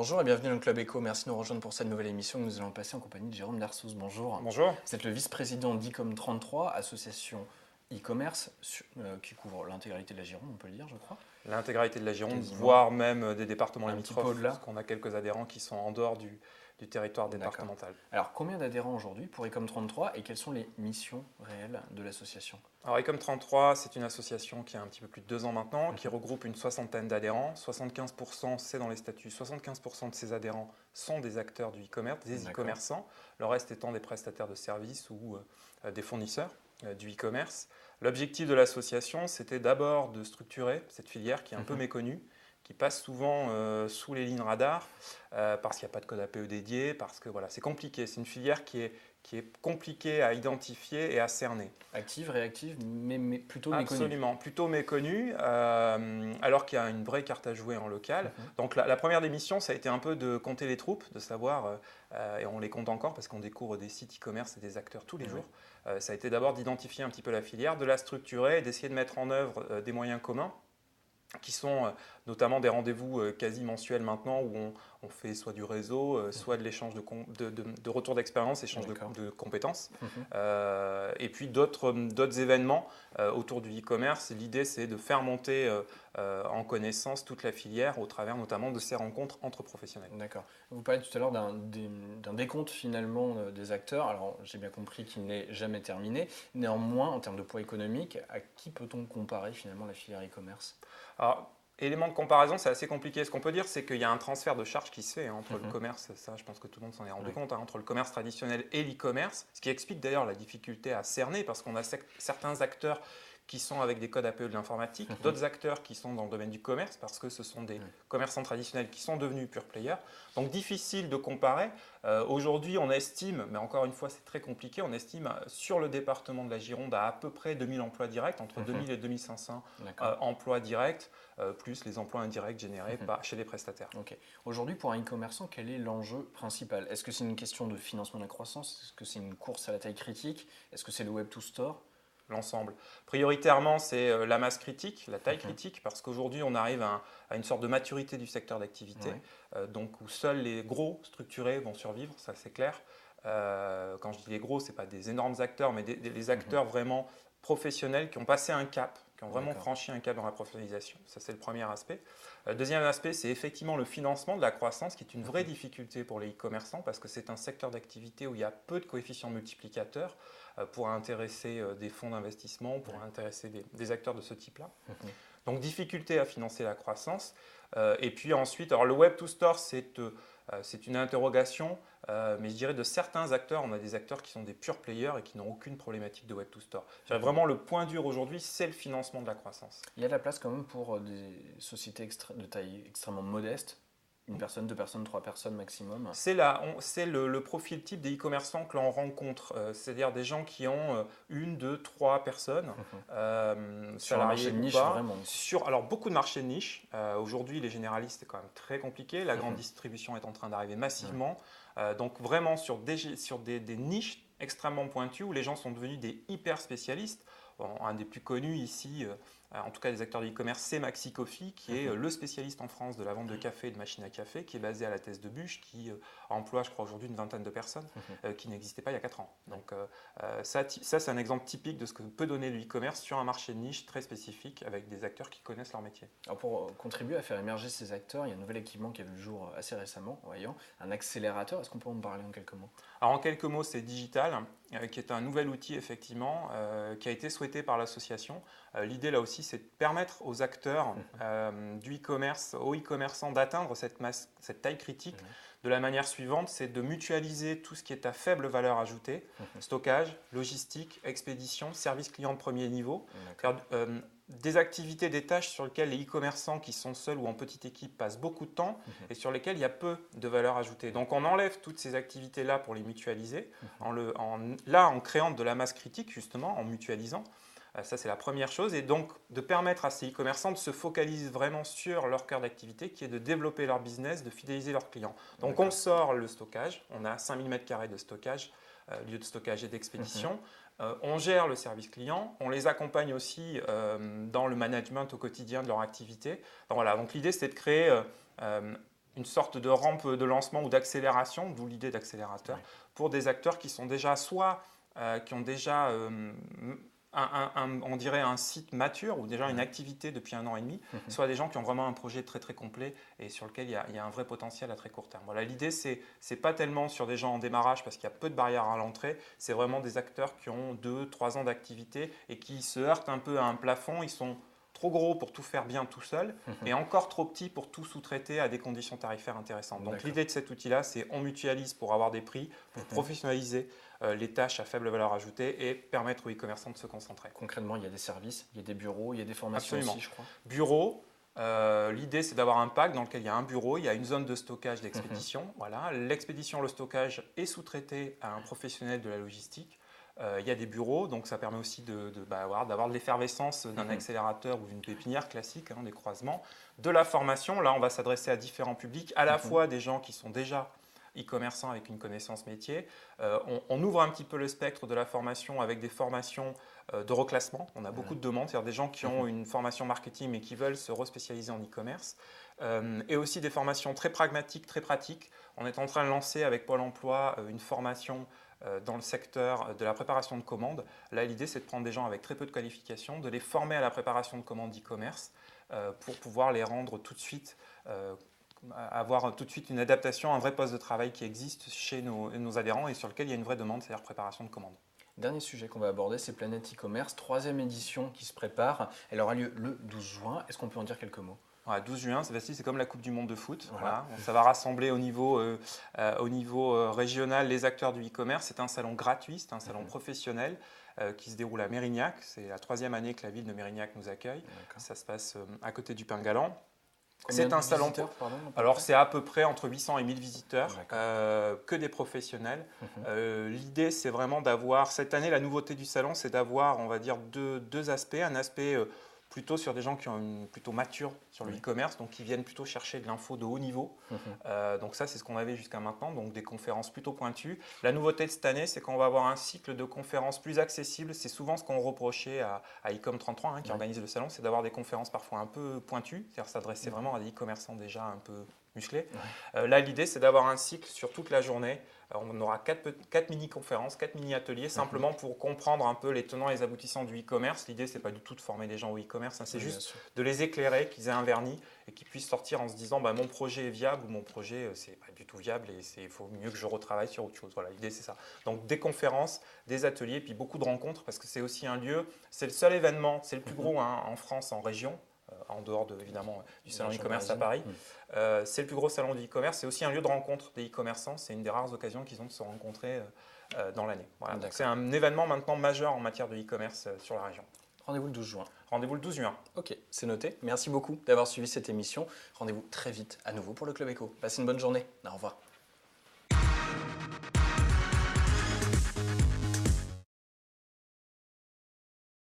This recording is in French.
Bonjour et bienvenue dans le Club Eco. Merci de nous rejoindre pour cette nouvelle émission que nous allons passer en compagnie de Jérôme Darsos. Bonjour. Bonjour. Vous êtes le vice-président d'Ecom33, association e-commerce qui couvre l'intégralité de la Gironde, on peut le dire, je crois. L'intégralité de la Gironde, Quasiment. voire même des départements Un petit peu limitrophes, au-delà. parce qu'on a quelques adhérents qui sont en dehors du territoire départemental. Alors, combien d'adhérents aujourd'hui pour Ecom33 et quelles sont les missions réelles de l'association? Alors Ecom33, c'est une association qui a un petit peu plus de 2 ans maintenant, qui regroupe une soixantaine d'adhérents. 75%, c'est dans les statuts, 75% de ces adhérents sont des acteurs du e-commerce, des e-commerçants, le reste étant des prestataires de services ou des fournisseurs du e-commerce. L'objectif de l'association, c'était d'abord de structurer cette filière qui est un peu méconnue, qui passe souvent sous les lignes radars, parce qu'il n'y a pas de code APE dédié, parce que voilà, c'est compliqué. C'est une filière qui est compliquée à identifier et à cerner. Active, réactive, mais plutôt méconnue. Absolument, plutôt méconnue, alors qu'il y a une vraie carte à jouer en local. Donc la première des missions, ça a été un peu de compter les troupes, de savoir, et on les compte encore parce qu'on découvre des sites e-commerce et des acteurs tous les jours. Ça a été d'abord d'identifier un petit peu la filière, de la structurer et d'essayer de mettre en œuvre des moyens communs, qui sont notamment des rendez-vous quasi mensuels maintenant où on fait soit du réseau, soit de l'échange de retour d'expérience, échange de compétences, et puis d'autres événements autour du e-commerce. L'idée, c'est de faire monter en connaissance toute la filière au travers notamment de ces rencontres entre professionnels. D'accord. Vous parlez tout à l'heure d'un décompte finalement des acteurs. Alors j'ai bien compris qu'il n'est jamais terminé. Néanmoins, en termes de poids économique, à qui peut-on comparer finalement la filière e-commerce? Alors, élément de comparaison, c'est assez compliqué. Ce qu'on peut dire, c'est qu'il y a un transfert de charges qui se fait entre le commerce, ça je pense que tout le monde s'en est rendu compte, entre le commerce traditionnel et l'e-commerce, ce qui explique d'ailleurs la difficulté à cerner, parce qu'on a certains acteurs qui sont avec des codes APE de l'informatique, d'autres acteurs qui sont dans le domaine du commerce, parce que ce sont des commerçants traditionnels qui sont devenus pure players. Donc difficile de comparer. Aujourd'hui, on estime, mais encore une fois c'est très compliqué, on estime sur le département de la Gironde à peu près 2000 emplois directs, entre 2000 et 2500 emplois directs, plus les emplois indirects générés chez les prestataires. Okay. Aujourd'hui, pour un e-commerçant, quel est l'enjeu principal? Est-ce que c'est une question de financement de la croissance? Est-ce que c'est une course à la taille critique? Est-ce que c'est le web to store? L'ensemble. Prioritairement, c'est la masse critique, la taille critique, parce qu'aujourd'hui, on arrive à une sorte de maturité du secteur d'activité, donc où seuls les gros structurés vont survivre, ça c'est clair. Quand je dis les gros, ce n'est pas des énormes acteurs, mais des acteurs vraiment professionnels qui ont passé un cap, qui ont vraiment franchi un cap dans la professionnalisation. Ça, c'est le premier aspect. Deuxième aspect, c'est effectivement le financement de la croissance, qui est une vraie difficulté pour les e-commerçants, parce que c'est un secteur d'activité où il y a peu de coefficients multiplicateurs pour intéresser des fonds d'investissement, pour intéresser des acteurs de ce type-là. Donc, difficulté à financer la croissance. Et puis ensuite, alors le Web to Store, c'est une interrogation, mais je dirais de certains acteurs, on a des acteurs qui sont des pure players et qui n'ont aucune problématique de Web to Store. Vraiment, le point dur aujourd'hui, c'est le financement de la croissance. Il y a de la place quand même pour des sociétés de taille extrêmement modeste. Une personne, 2 personnes, 3 personnes maximum. C'est le profil type des e-commerçants que l'on rencontre, c'est-à-dire des gens qui ont 1, 2, 3 personnes, sur un marché de niche, vraiment. Alors beaucoup de marchés de niche. Aujourd'hui, les généralistes, c'est quand même très compliqué. La grande distribution est en train d'arriver massivement. Donc vraiment sur des niches extrêmement pointues où les gens sont devenus des hyper spécialistes. Bon, un des plus connus ici, en tout cas des acteurs de e-commerce, c'est Maxi Coffee, qui est le spécialiste en France de la vente de café et de machines à café, qui est basé à la Thèse de Buch, qui emploie, je crois, aujourd'hui une vingtaine de personnes, qui n'existaient pas il y a 4 ans. Donc ça c'est un exemple typique de ce que peut donner le e-commerce sur un marché de niche très spécifique, avec des acteurs qui connaissent leur métier. Alors pour contribuer à faire émerger ces acteurs, il y a un nouvel équipement qui a vu le jour assez récemment, voyons, un accélérateur. Est-ce qu'on peut en parler en quelques mots? Alors en quelques mots, c'est Digital, qui est un nouvel outil effectivement, qui a été souhaité par l'association. L'idée là aussi, c'est de permettre aux acteurs du e-commerce, aux e-commerçants d'atteindre cette taille critique de la manière suivante, c'est de mutualiser tout ce qui est à faible valeur ajoutée, stockage, logistique, expédition, service client de premier niveau, des activités, des tâches sur lesquelles les e-commerçants qui sont seuls ou en petite équipe passent beaucoup de temps et sur lesquelles il y a peu de valeur ajoutée. Donc on enlève toutes ces activités-là pour les mutualiser, en créant de la masse critique justement, en mutualisant. Ça, c'est la première chose. Et donc, de permettre à ces e-commerçants de se focaliser vraiment sur leur cœur d'activité, qui est de développer leur business, de fidéliser leurs clients. Donc, on sort le stockage. On a 5000 m² de stockage, lieu de stockage et d'expédition. On gère le service client. On les accompagne aussi dans le management au quotidien de leur activité. Donc, voilà. Donc, l'idée, c'est de créer une sorte de rampe de lancement ou d'accélération, d'où l'idée d'accélérateur, pour des acteurs qui sont déjà qui ont déjà on dirait un site mature ou déjà une activité depuis 1 an et demi, soit des gens qui ont vraiment un projet très très complet et sur lequel il y a un vrai potentiel à très court terme. Voilà, l'idée c'est pas tellement sur des gens en démarrage parce qu'il y a peu de barrières à l'entrée, c'est vraiment des acteurs qui ont 2-3 ans d'activité et qui se heurtent un peu à un plafond. Ils sont trop gros pour tout faire bien tout seul et encore trop petits pour tout sous-traiter à des conditions tarifaires intéressantes. Donc l'idée de cet outil-là, c'est on mutualise pour avoir des prix, pour professionnaliser les tâches à faible valeur ajoutée et permettre aux e-commerçants de se concentrer. Concrètement, il y a des services, il y a des bureaux, il y a des formations Absolument. aussi, je crois. Bureau, l'idée c'est d'avoir un pack dans lequel il y a un bureau, il y a une zone de stockage d'expédition. Voilà. L'expédition, le stockage est sous-traité à un professionnel de la logistique. Il y a des bureaux, donc ça permet aussi d'avoir de l'effervescence d'un accélérateur ou d'une pépinière classique, des croisements. De la formation, là on va s'adresser à différents publics, à la fois des gens qui sont déjà e-commerçants avec une connaissance métier. On ouvre un petit peu le spectre de la formation avec des formations de reclassement. On a beaucoup de demandes, c'est-à-dire des gens qui ont une formation marketing mais qui veulent se respécialiser en e-commerce. Et aussi des formations très pragmatiques, très pratiques. On est en train de lancer avec Pôle emploi une formation dans le secteur de la préparation de commandes. Là, l'idée, c'est de prendre des gens avec très peu de qualifications, de les former à la préparation de commandes e-commerce pour pouvoir les rendre tout de suite, avoir tout de suite une adaptation, un vrai poste de travail qui existe chez nos adhérents et sur lequel il y a une vraie demande, c'est-à-dire préparation de commandes. Dernier sujet qu'on va aborder, c'est Planète e-commerce, 3e édition qui se prépare. Elle aura lieu le 12 juin. Est-ce qu'on peut en dire quelques mots ? 12 juin, c'est comme la Coupe du Monde de foot. Voilà. Ça va rassembler au niveau régional les acteurs du e-commerce. C'est un salon gratuit, c'est un salon professionnel qui se déroule à Mérignac. C'est la 3e année que la ville de Mérignac nous accueille. Ça se passe à côté du Pain-Galant. C'est un salon. Alors c'est à peu près entre 800 et 1000 visiteurs, que des professionnels. L'idée c'est vraiment d'avoir, cette année la nouveauté du salon c'est d'avoir on va dire deux aspects. Un aspect plutôt sur des gens qui ont plutôt mature sur le e-commerce, donc qui viennent plutôt chercher de l'info de haut niveau. Donc ça, c'est ce qu'on avait jusqu'à maintenant, donc des conférences plutôt pointues. La nouveauté de cette année, c'est qu'on va avoir un cycle de conférences plus accessible. C'est souvent ce qu'on reprochait à Ecom33, qui organise le salon, c'est d'avoir des conférences parfois un peu pointues, c'est-à-dire s'adresser vraiment à des e-commerçants déjà un peu musclés. Là, l'idée, c'est d'avoir un cycle sur toute la journée. On aura 4 mini-conférences, 4 mini-ateliers, simplement pour comprendre un peu les tenants et les aboutissants du e-commerce. L'idée, ce n'est pas du tout de former des gens au e-commerce, c'est juste de les éclairer, qu'ils aient un vernis et qu'ils puissent sortir en se disant mon projet est viable ou mon projet, c'est pas du tout viable et il faut mieux que je retravaille sur autre chose. Voilà, l'idée, c'est ça. Donc, des conférences, des ateliers, puis beaucoup de rencontres parce que c'est aussi un lieu, c'est le seul événement, c'est le plus gros en France, en région. En dehors évidemment du salon e-commerce à Paris. C'est le plus gros salon du e-commerce, c'est aussi un lieu de rencontre des e-commerçants, c'est une des rares occasions qu'ils ont de se rencontrer dans l'année. Voilà. Donc c'est un événement maintenant majeur en matière de e-commerce sur la région. Rendez-vous le 12 juin. Rendez-vous le 12 juin. Ok, c'est noté. Merci beaucoup d'avoir suivi cette émission. Rendez-vous très vite à nouveau pour le Club Éco. Passez une bonne journée. Au revoir.